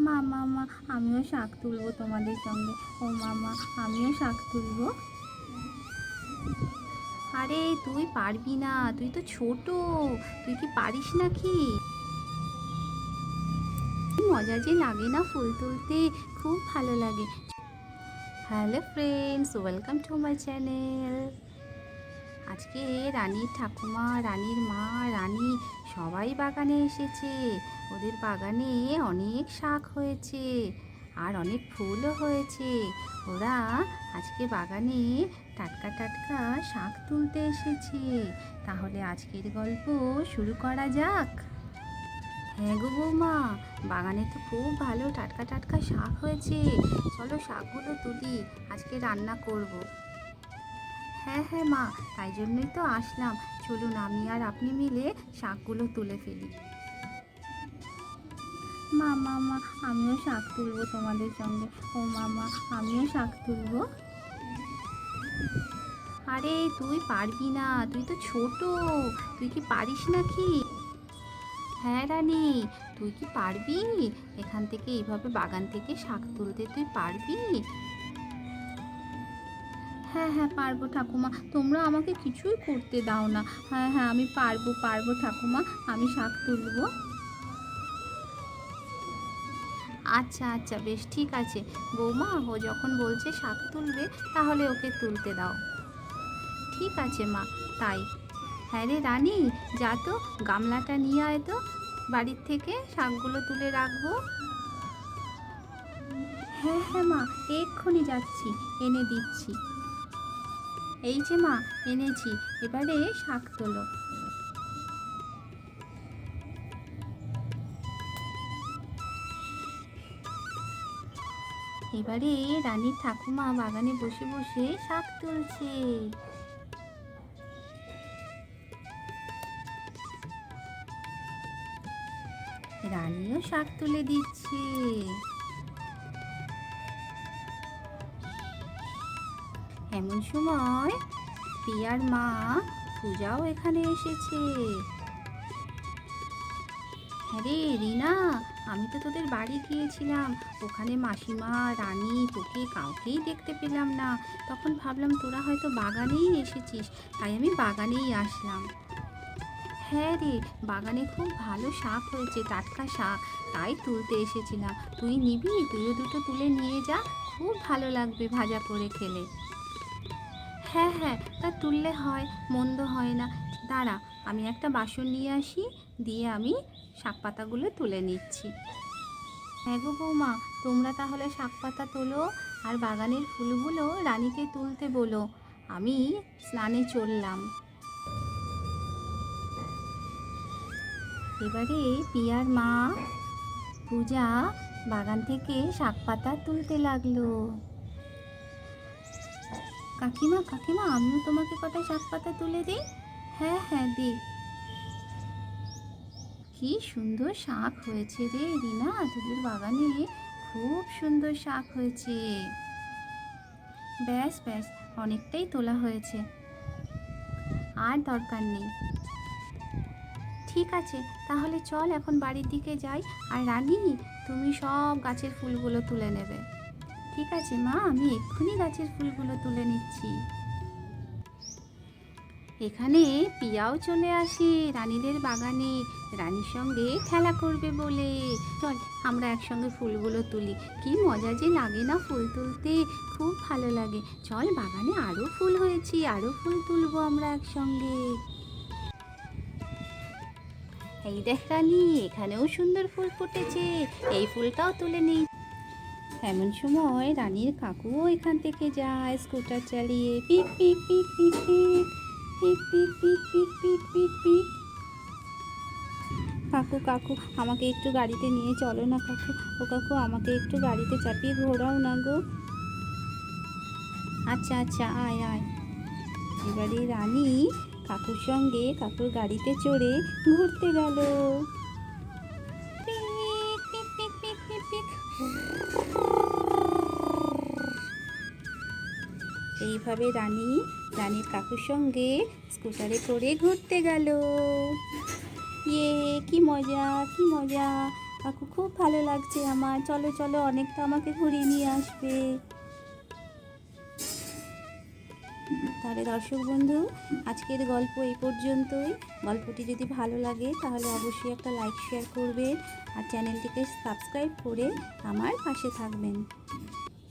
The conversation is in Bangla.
মা, আমিও শাক তুলবো তোমাদের সঙ্গে। ও মা, আমিও শাক তুলবো। আরে তুই পারবি না, তুই তো ছোট, তুই কি পারিস নাকি? কি মজা যে লাগে না ফুল তুলতে, খুব ভালো লাগে। Hello friends, welcome to my channel. আজকে রানীর ঠাকুমা, রানীর মা, রানী সবাই বাগানে এসেছে। ওদের বাগানে অনেক শাক হয়েছে আর অনেক ফুলও হয়েছে। ওরা আজকে বাগানে টাটকা টাটকা শাক তুলতে এসেছে। তাহলে আজকের গল্প শুরু করা যাক। হ্যাঁ গো বৌমা, বাগানে তো খুব ভালো টাটকা টাটকা শাক হয়েছে। চলো শাকগুলো তুলি, আজকে রান্না করব। হ্যাঁ হ্যাঁ মা, তাই জন্যই তো আসলাম। চলুন আমি আর আপনি মিলে শাকগুলো তুলে ফেলি। মা, আমিও শাক তুলবো তোমাদের সঙ্গে। ও মা, আমিও শাক তুলবো। আরে তুই পারবি না, তুই তো ছোট, তুই কি পারিস নাকি? হ্যাঁ রানী, তুই কি পারবি? এখান থেকে এইভাবে বাগান থেকে শাক তুলতে তুই পারবি? হ্যাঁ হ্যাঁ পারবো ঠাকুমা, তোমরা আমাকে কিছুই করতে দাও না। হ্যাঁ হ্যাঁ আমি পারবো ঠাকুমা, আমি শাক তুলবো। আচ্ছা আচ্ছা বেশ ঠিক আছে বৌমা, ও যখন বলছে শাক তুলবে তাহলে ওকে তুলতে দাও। ঠিক আছে মা, তাই। হ্যাঁ রে রানী, যা তো গামলাটা নিয়ে আয় তো, বাড়ির থেকে শাকগুলো তুলে রাখবো। হ্যাঁ হ্যাঁ মা, এক্ষুনি যাচ্ছি, এনে দিচ্ছি। এই যে মা, এনেছি, এবারে শাক তোলো। এবারে রানীর ঠাকুমা বাগানে বসে বসে শাক তুলছে। রানীও শাক তুলে দিচ্ছে। এমন সময় পিয়ার মা পূজাও এখানে এসেছে। হ্যাঁ রে রিনা, আমি তো তোদের বাড়ি গিয়েছিলাম, ওখানে মাসিমা, রানী, তোকে কাউকেই দেখতে পেলাম না। তখন ভাবলাম তোরা হয়তো বাগানেই এসেছিস, তাই আমি বাগানেই আসলাম। হ্যাঁ রে, বাগানে খুব ভালো শাক হয়েছে, টাটকা শাক, তাই তুলতে এসেছিলাম। তুই নিবি? তুইও দুটো তুলে নিয়ে যা, খুব ভালো লাগবে ভাজা করে খেলে। হ্যাঁ হ্যাঁ, তা তুললে হয়, মন্দ হয় না। দাঁড়া, আমি একটা বাসন নিয়ে আসি, দিয়ে আমি শাক পাতাগুলো তুলে নিচ্ছি। হ্যাঁ গো বৌমা, তোমরা তাহলে শাক পাতা তোলো আর বাগানের ফুলগুলো রানীকে তুলতে বলো। আমি স্নানে চললাম। এবারে পিয়ার মা পূজা বাগান থেকে শাক পাতা তুলতে লাগলো। কাকিমা কাকিমা, আমিও তোমাকে কটা শাক পাতা তুলে দিই। হ্যাঁ হ্যাঁ দিই। কি সুন্দর শাক হয়েছে রে রিনা, তোদের বাগানে খুব সুন্দর শাক হয়েছে। ব্যাস ব্যাস, অনেকটাই তোলা হয়েছে, আর দরকার নেই। ঠিক আছে, তাহলে চল এখন বাড়ির দিকে যাই। আর রানী, তুমি সব গাছের ফুলগুলো তুলে নেবে। ঠিক আছে মা, আমি এক্ষুনি গাছের ফুলগুলো তুলে নিচ্ছি। এখানে পিয়াও চলে আসে রানীদের বাগানে, রানীর সঙ্গে খেলা করবে বলে। চল আমরা একসঙ্গে ফুলগুলো তুলি, কি মজা যে লাগে না ফুল তুলতে, খুব ভালো লাগে। চল, বাগানে আরও ফুল হয়েছে, আরও ফুল তুলবো আমরা একসঙ্গে। এই দেখ রানী, এখানেও সুন্দর ফুল ফুটেছে, এই ফুলটাও তুলে নিই। এমন সময় রানীর কাকুও এখান থেকে যায় স্কুটার চালিয়ে, পিক পিক পিক পিক পিক পিক পিক পিক পিক পিক পিক পিক। কাকু কাকু, আমাকে একটু গাড়িতে নিয়ে চলো না কাকু। ও কাকু, আমাকে একটু গাড়িতে চাপিয়ে ঘোরাও না গো। আচ্ছা আচ্ছা, আয় আয়। এবারে রানী কাকুর সঙ্গে কাকুর গাড়িতে চড়ে ঘুরতে গেল। পিক পিক পিক পিক পিক পিক। এইভাবে রানী রানীর কাকুর সঙ্গে স্কুটারে করে ঘুরতে গেল। ইয়ে, কি মজা কি মজা। কাকু খুব ভালো লাগছে আমার, চলো চলো অনেকটা আমাকে ঘুরিয়ে নিয়ে আসবে। তাহলে দর্শক বন্ধু, আজকের গল্প এই পর্যন্তই। গল্পটি যদি ভালো লাগে তাহলে অবশ্যই একটা লাইক শেয়ার করবেন আর চ্যানেলটিকে সাবস্ক্রাইব করে আমার পাশে থাকবেন।